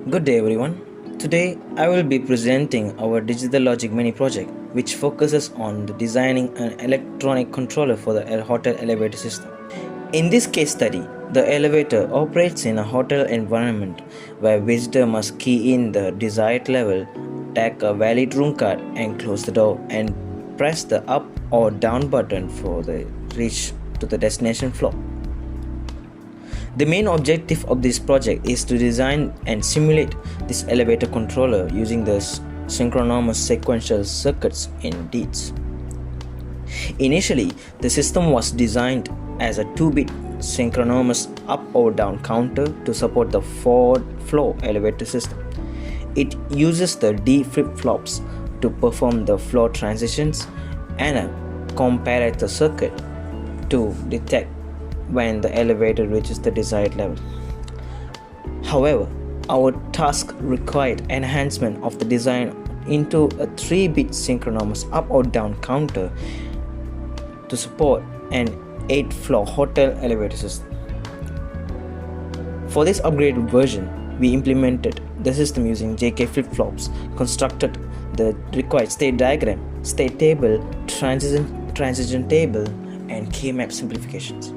Good day everyone. Today I will be presenting our digital logic mini project which focuses on the designing an electronic controller for the hotel elevator system. In this case study, the elevator operates in a hotel environment where visitor must key in the desired level, tag a valid room card and close the door and press the up or down button for the reach to the destination floor. The main objective of this project is to design and simulate this elevator controller using the synchronous sequential circuits in DEETs. Initially, the system was designed as a 2-bit synchronous up or down counter to support the forward flow elevator system. It uses the D flip-flops to perform the flow transitions and a comparator circuit to detect when the elevator reaches the desired level. However, our task required enhancement of the design into a 3-bit synchronous up or down counter to support an 8-floor hotel elevator system. For this upgraded version, we implemented the system using JK flip-flops, constructed the required state diagram, state table, transition table, and key map simplifications.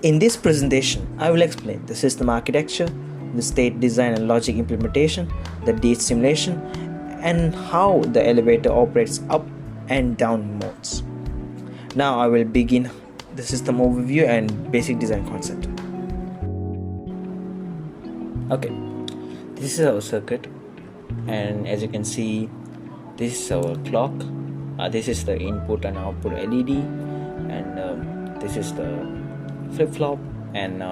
In this presentation, I will explain the system architecture, the state design and logic implementation, the DEET simulation, and how the elevator operates up and down modes. Now I will begin the system overview and basic design concept. Okay, this is our circuit, and as you can see, this is our clock. This is the input and output LED, and this is the flip-flop, and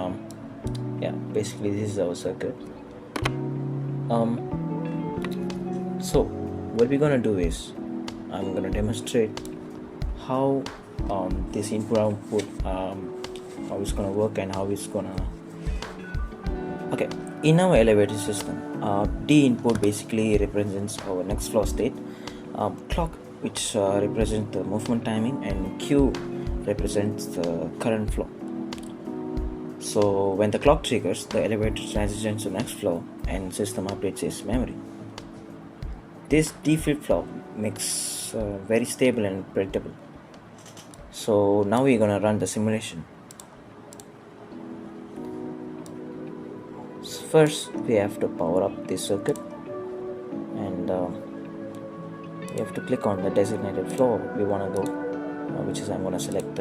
yeah, basically this is our circuit. So what we're gonna do is I'm gonna demonstrate how this input output how it's gonna work and how it's gonna. Okay, in our elevator system, D input basically represents our next floor state, clock which represents the movement timing, and Q represents the current flow. So when the clock triggers, the elevator transitions to next floor and system updates its memory. This D flip-flop makes very stable and predictable. So now we're gonna run the simulation. So first we have to power up this circuit, and we have to click on the designated floor we wanna go, which is I'm gonna select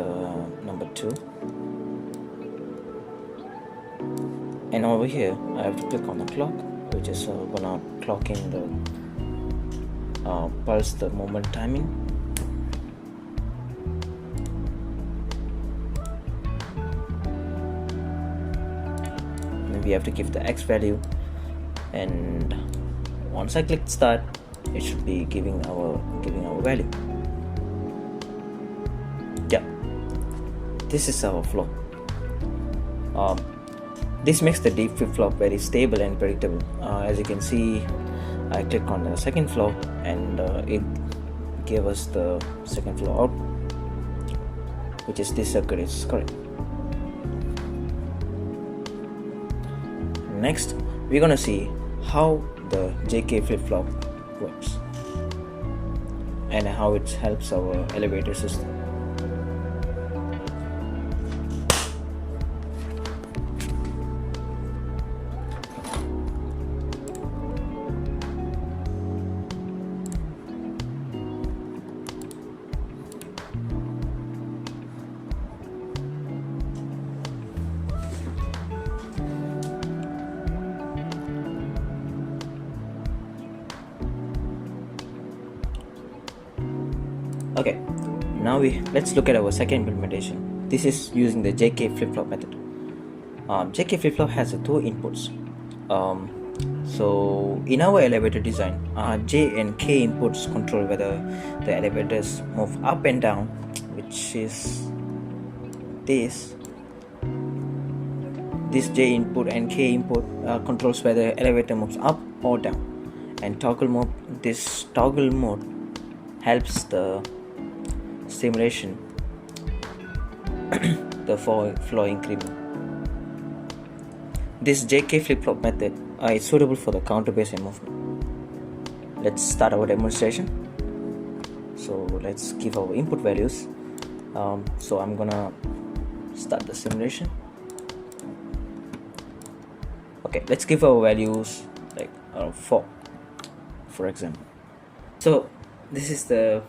number 2. And over here I have to click on the clock, which is gonna clock in the pulse the moment timing. And we have to give the X value, and once I click start, it should be giving our value. Yeah, this is our flow. This makes the D flip-flop very stable and predictable. As you can see, I click on the second flow, and it gave us the second flow out, which is this circuit is correct. Next, we're gonna see how the JK flip-flop works and how it helps our elevator system. Okay, now let's look at our second implementation. This is using the JK flip-flop method. JK flip-flop has 2 inputs. So in our elevator design, J and K inputs control whether the elevators move up and down, which is this J input, and K input controls whether the elevator moves up or down. And this toggle mode helps the simulation the flow increment. This JK flip-flop method is suitable for the counter-based movement. Let's start our demonstration. So let's give our input values. So I'm gonna start the simulation. Okay, let's give our values like 4, for example. So this is the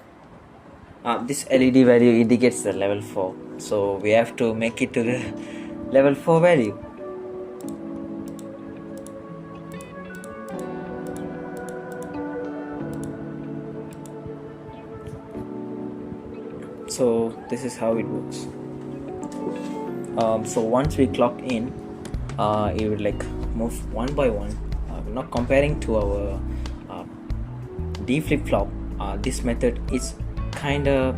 this LED value indicates the level 4. So we have to make it to the level 4 value. So this is how it works. So once we clock in, it will like move one by one. Not comparing to our D flip-flop, this method is kind of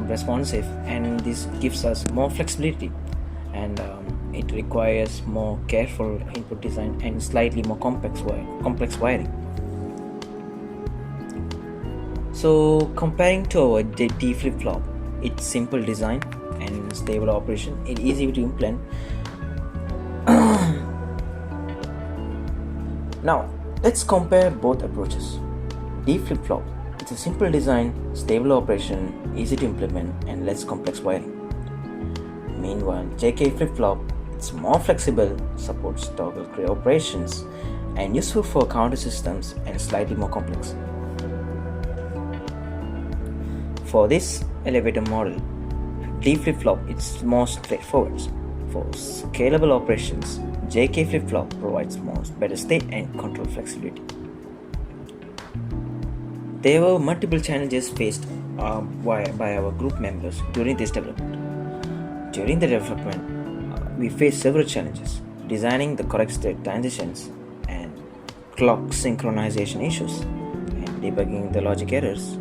responsive, and this gives us more flexibility, and it requires more careful input design and slightly more complex wiring. So comparing to our D flip-flop, it's simple design and stable operation. It's easy to implement. Now let's compare both approaches. D flip-flop, it's a simple design, stable operation, easy to implement, and less complex wiring. Meanwhile, JK flip-flop, it's more flexible, supports toggle operations, and useful for counter systems and slightly more complex. For this elevator model, D flip-flop is more straightforward. For scalable operations, JK flip-flop provides better state and control flexibility. There were multiple challenges faced by our group members during this development. During the development, we faced several challenges: designing the correct state transitions and clock synchronization issues, and debugging the logic errors.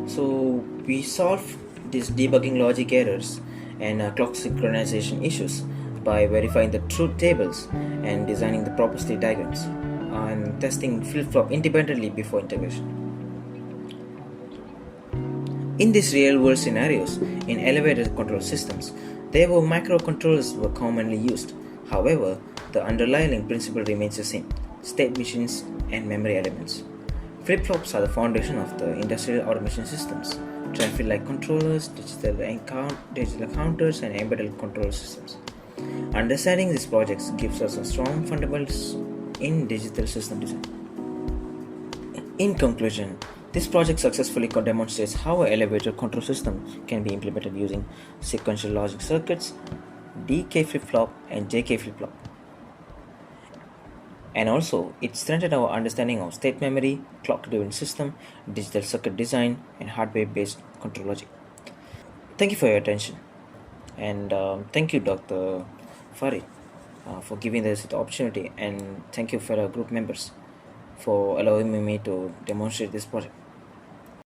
So we solved these debugging logic errors and clock synchronization issues by verifying the truth tables and designing the proper state diagrams and testing flip-flop independently before integration. In these real-world scenarios, in elevator control systems, there were microcontrollers were commonly used. However, the underlying principle remains the same: state machines and memory elements. Flip-flops are the foundation of the industrial automation systems, traffic light controllers, digital counters, and embedded control systems. Understanding these projects gives us a strong fundamentals in digital system design. In conclusion, this project successfully demonstrates how an elevator control system can be implemented using sequential logic circuits, DK flip-flop, and JK flip-flop. And also, it strengthened our understanding of state memory, clock-driven system, digital circuit design, and hardware-based control logic. Thank you for your attention, and thank you, Dr. Farid, for giving us the opportunity, and thank you, fellow group members, for allowing me to demonstrate this project.